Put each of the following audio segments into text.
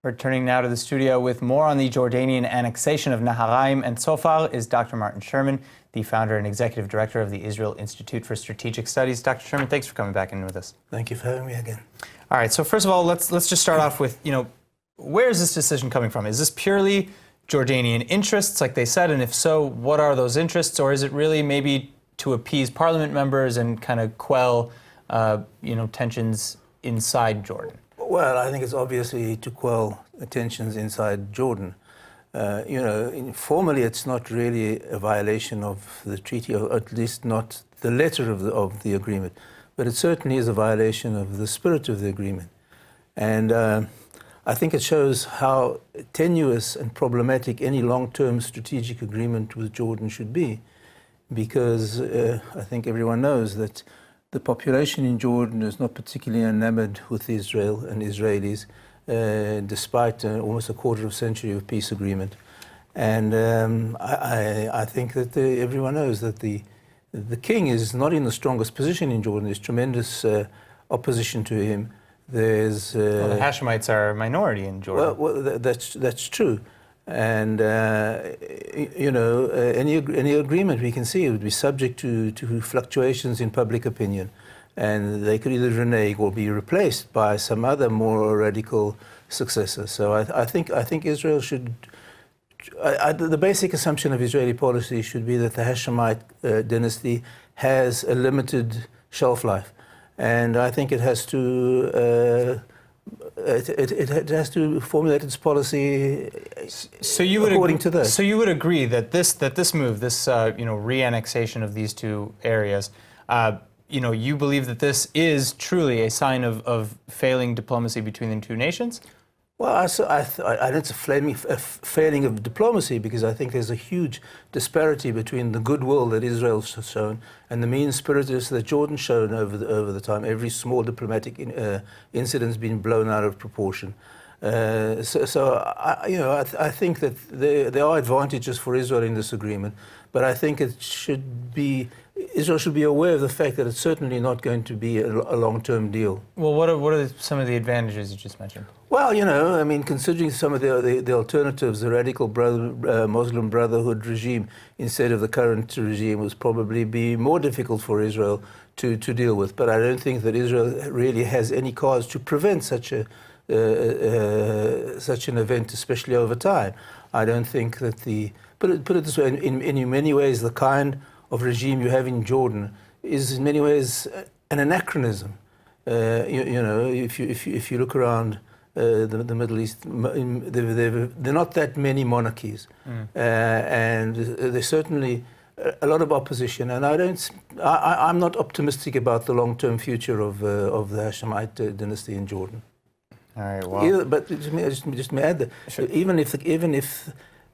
Returning now to the studio with more on the Jordanian annexation of Naharaim and Sofar is Dr. Martin Sherman, the founder and executive director of the Israel Institute for Strategic Studies. Dr. Sherman, thanks for coming back in with us. Thank you for having me again. All right, so first of all, let's just start off with, where is this decision coming from? Is this purely Jordanian interests, like they said, and if so, what are those interests, or is it really maybe to appease parliament members and kind of quell, tensions inside Jordan? Well, I think it's obviously to quell tensions inside Jordan. Formally, it's not really a violation of the treaty, or at least not the letter of the agreement, but it certainly is a violation of the spirit of the agreement. And I think it shows how tenuous and problematic any long-term strategic agreement with Jordan should be, because I think everyone knows that the population in Jordan is not particularly enamored with Israel and Israelis, despite almost a quarter of a century of peace agreement. And I think that everyone knows that the king is not in the strongest position in Jordan. There's tremendous opposition to him. There's the Hashemites are a minority in Jordan. Well, that's true. And any agreement we can see would be subject to fluctuations in public opinion, and they could either renege or be replaced by some other more radical successor. So I think Israel should. The basic assumption of Israeli policy should be that the Hashemite dynasty has a limited shelf life, and I think it has to. It has to formulate its policy according to that. So you would agree that this move, this re-annexation of these two areas, you believe that this is truly a sign of failing diplomacy between the two nations? Well, I don't it's a failing of diplomacy, because I think there's a huge disparity between the goodwill that Israel's shown and the mean-spiritedness that Jordan's shown over the time. Every small diplomatic incident's been blown out of proportion. I think that there are advantages for Israel in this agreement, but I think Israel should be aware of the fact that it's certainly not going to be a long-term deal. Well, what are some of the advantages you just mentioned? Well, considering some of the alternatives, the radical Muslim Brotherhood regime instead of the current regime was probably be more difficult for Israel to deal with. But I don't think that Israel really has any cause to prevent such an event, especially over time. I don't think that put it this way, in many ways, the kind of regime you have in Jordan is in many ways an anachronism. If you look around the Middle East, there are not that many monarchies, and there's certainly a lot of opposition. And I'm not optimistic about the long-term future of the Hashemite dynasty in Jordan. All right. Well, but just may add that sure. even if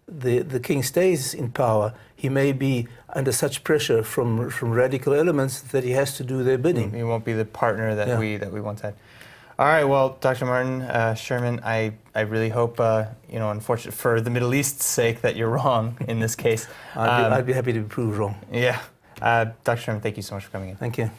the king stays in power, he may be under such pressure from radical elements that he has to do their bidding. He won't be the partner that we once had. All right, well, Dr. Martin Sherman, I really hope, unfortunately for the Middle East's sake, that you're wrong in this case. I'd be happy to be proved wrong. Yeah. Dr. Sherman, thank you so much for coming in. Thank you.